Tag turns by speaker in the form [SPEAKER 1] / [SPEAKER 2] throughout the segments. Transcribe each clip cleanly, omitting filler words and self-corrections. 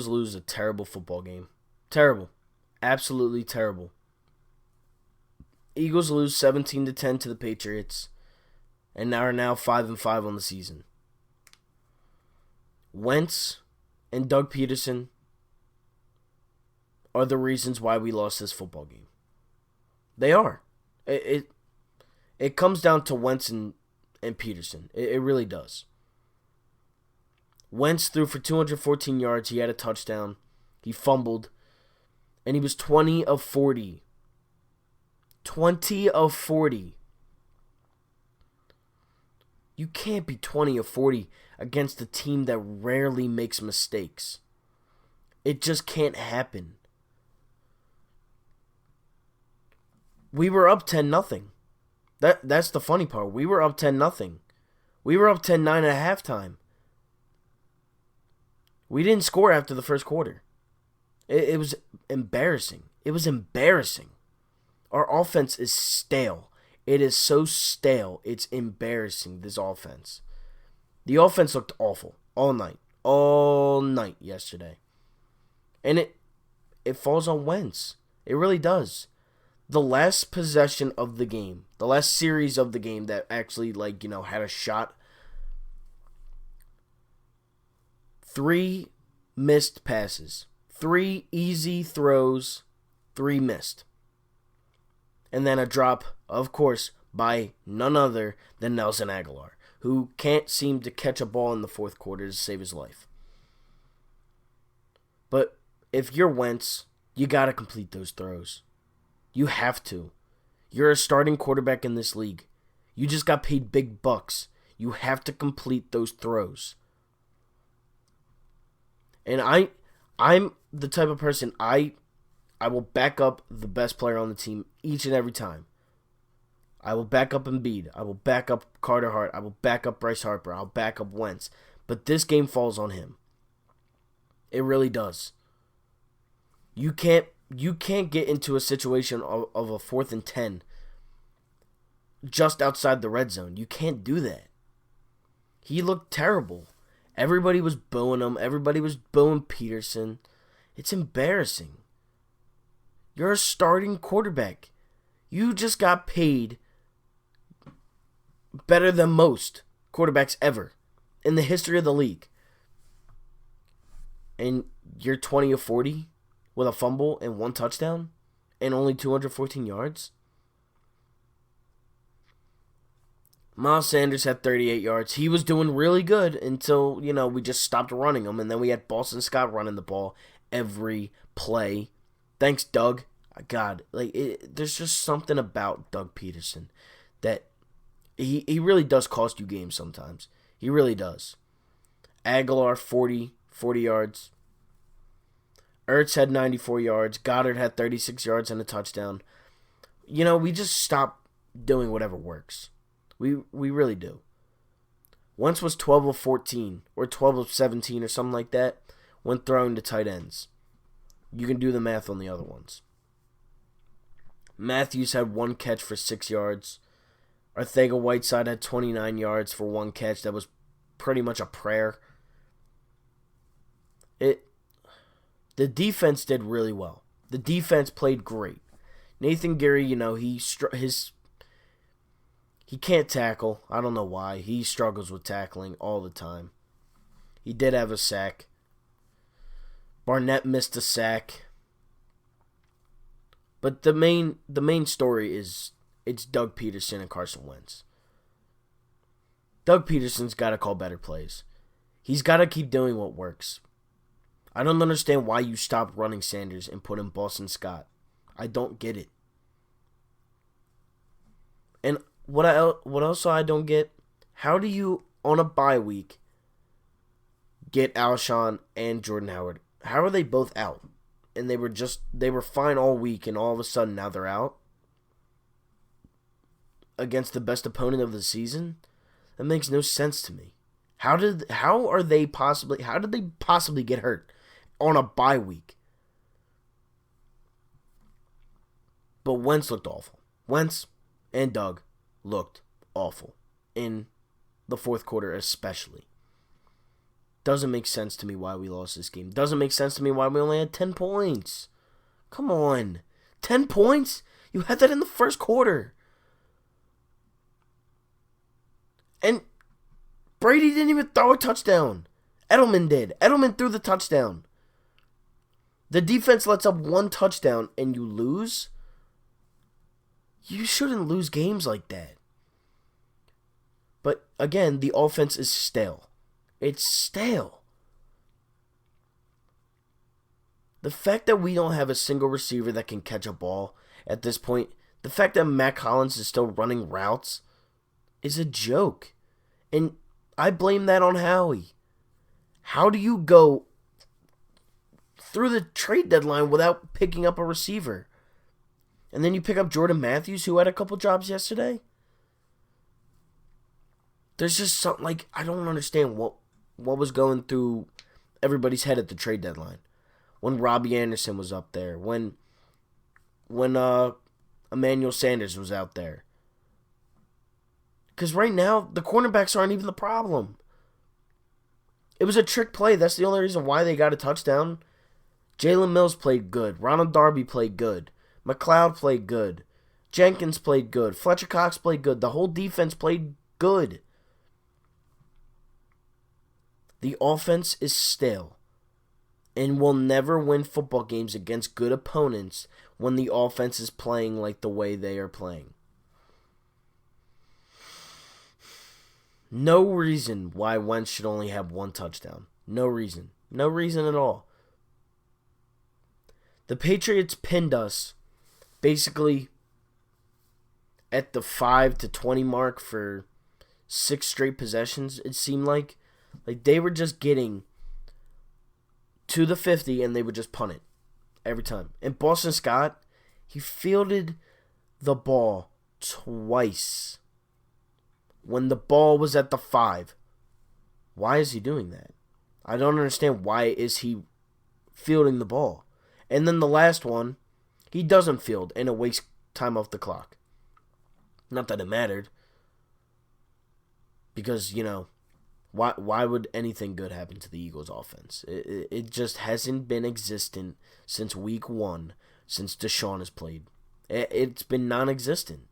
[SPEAKER 1] Eagles lose a terrible football game. Terrible. Absolutely terrible. Eagles lose 17-10 to the Patriots and are now 5-5 on the season. Wentz and Doug Peterson are the reasons why we lost this football game. They are. It comes down to Wentz and Peterson. It really does. Wentz threw for 214 yards. He had a touchdown. He fumbled. And he was 20 of 40. 20 of 40. You can't be 20 of 40 against a team that rarely makes mistakes. It just can't happen. We were up 10-0. That's the funny part. We were up 10-0. We were up 10-9 at halftime. We didn't score after the first quarter. It was embarrassing. It was embarrassing. Our offense is stale. It is so stale. It's embarrassing, this offense. The offense looked awful all night. All night yesterday. And it falls on Wentz. It really does. The last possession of the game, the last series of the game that actually, had a shot. 3 missed passes. 3 easy throws. 3 missed. And then a drop, of course, by none other than Nelson Aguilar, who can't seem to catch a ball in the fourth quarter to save his life. But if you're Wentz, you got to complete those throws. You have to. You're a starting quarterback in this league. You just got paid big bucks. You have to complete those throws. And I'm the type of person, I will back up the best player on the team each and every time. I will back up Embiid. I will back up Carter Hart. I will back up Bryce Harper. I'll back up Wentz. But this game falls on him. It really does. You can't get into a situation of a 4th and 10 just outside the red zone. You can't do that. He looked terrible. Everybody was booing him. Everybody was booing Peterson. It's embarrassing. You're a starting quarterback. You just got paid better than most quarterbacks ever in the history of the league. And you're 20 of 40 with a fumble and 1 touchdown and only 214 yards. Miles Sanders had 38 yards. He was doing really good until, we just stopped running him. And then we had Boston Scott running the ball every play. Thanks, Doug. God, there's just something about Doug Peterson that he really does cost you games sometimes. He really does. Aguilar, 40 yards. Ertz had 94 yards. Goddard had 36 yards and a touchdown. We just stop doing whatever works. We really do. Wentz was 12 of 14 or 12 of 17 or something like that when throwing to tight ends. You can do the math on the other ones. Matthews had 1 catch for 6 yards. Arcega-Whiteside had 29 yards for 1 catch. That was pretty much a prayer. The defense did really well. The defense played great. Nathan Geary, he can't tackle. I don't know why. He struggles with tackling all the time. He did have a sack. Barnett missed a sack. But the main story is it's Doug Peterson and Carson Wentz. Doug Peterson's got to call better plays. He's got to keep doing what works. I don't understand why you stopped running Sanders and put in Boston Scott. I don't get it. And what else I don't get, how do you, on a bye week, get Alshon and Jordan Howard? How are they both out? And they were fine all week, and all of a sudden now they're out against the best opponent of the season? That makes no sense to me. How did they possibly get hurt on a bye week? But Wentz looked awful. Wentz and Doug looked awful in the fourth quarter especially. Doesn't make sense to me why we lost this game. Doesn't make sense to me why we only had 10 points. Come on. 10 points? You had that in the first quarter. And Brady didn't even throw a touchdown. Edelman did. Edelman threw the touchdown. The defense lets up one touchdown and you lose? You shouldn't lose games like that. But again, the offense is stale. It's stale. The fact that we don't have a single receiver that can catch a ball at this point, the fact that Matt Collins is still running routes is a joke. And I blame that on Howie. How do you go through the trade deadline without picking up a receiver? And then you pick up Jordan Matthews, who had a couple jobs yesterday? There's just something like, I don't understand what was going through everybody's head at the trade deadline. When Robbie Anderson was up there. When Emmanuel Sanders was out there. Because right now, the cornerbacks aren't even the problem. It was a trick play. That's the only reason why they got a touchdown. Jalen Mills played good. Ronald Darby played good. McLeod played good. Jenkins played good. Fletcher Cox played good. The whole defense played good. The offense is stale. And will never win football games against good opponents when the offense is playing like the way they are playing. No reason why Wentz should only have one touchdown. No reason. No reason at all. The Patriots pinned us basically at the 5-20 mark for 6 straight possessions, it seemed like. Like they were just getting to the 50 and they would just punt it every time. And Boston Scott, he fielded the ball twice when the ball was at the 5. Why is he doing that? I don't understand why is he fielding the ball. And then the last one, he doesn't field and it wastes time off the clock. Not that it mattered. Because, why would anything good happen to the Eagles offense? It just hasn't been existent since week 1, since Deshaun has played. It's been non-existent.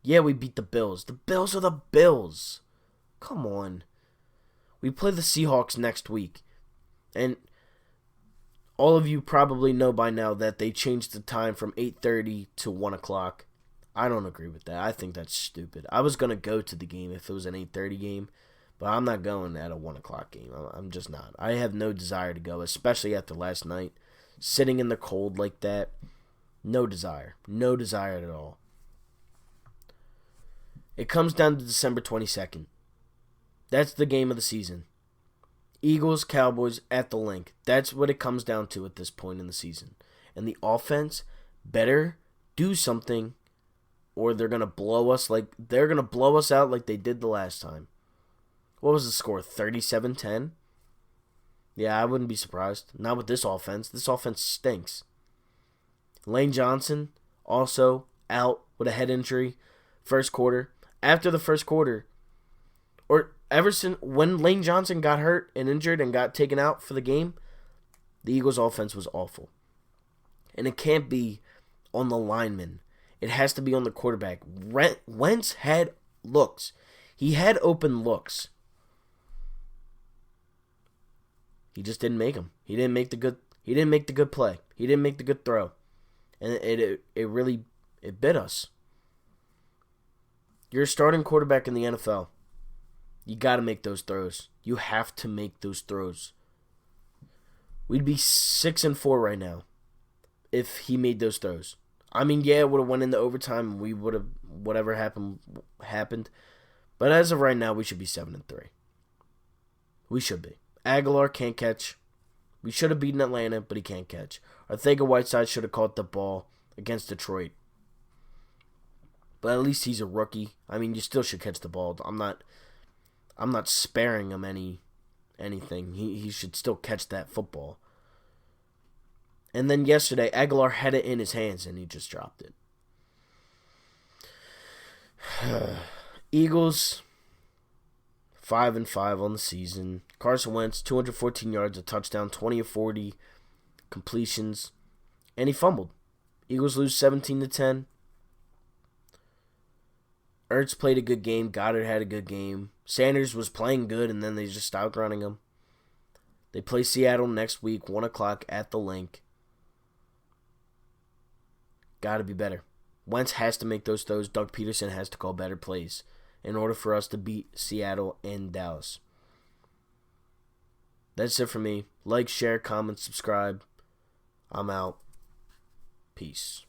[SPEAKER 1] Yeah, we beat the Bills. The Bills are the Bills. Come on. We play the Seahawks next week. And all of you probably know by now that they changed the time from 8:30 to 1 o'clock. I don't agree with that. I think that's stupid. I was going to go to the game if it was an 8:30 game, but I'm not going at a 1 o'clock game. I'm just not. I have no desire to go, especially after last night. Sitting in the cold like that, no desire. No desire at all. It comes down to December 22nd. That's the game of the season. Eagles, Cowboys at the Link. That's what it comes down to at this point in the season. And the offense better do something or they're going to blow us out like they did the last time. What was the score? 37-10? Yeah, I wouldn't be surprised. Not with this offense. This offense stinks. Lane Johnson also out with a head injury first quarter. After the first quarter, or ever since when Lane Johnson got hurt and injured and got taken out for the game, the Eagles offense was awful. And it can't be on the linemen. It has to be on the quarterback. Wentz had looks. He had open looks. He just didn't make them. He didn't make the good play. He didn't make the good throw. And it really bit us. You're a starting quarterback in the NFL. You got to make those throws. You have to make those throws. We'd be 6-4 right now if he made those throws. I mean, yeah, it would have went into overtime and we would have, whatever happened. But as of right now, we should be 7-3. We should be. Aguilar can't catch. We should have beaten Atlanta, but he can't catch. Arcega-Whiteside should have caught the ball against Detroit. But at least he's a rookie. I mean, you still should catch the ball. I'm not sparing him anything. He should still catch that football. And then yesterday, Aguilar had it in his hands and he just dropped it. Eagles 5-5 on the season. Carson Wentz, 214 yards, a touchdown, 20 of 40 completions, and he fumbled. Eagles lose 17-10. Ertz played a good game. Goddard had a good game. Sanders was playing good, and then they just stopped running him. They play Seattle next week, 1 o'clock at the Link. Got to be better. Wentz has to make those throws. Doug Peterson has to call better plays in order for us to beat Seattle and Dallas. That's it for me. Like, share, comment, subscribe. I'm out. Peace.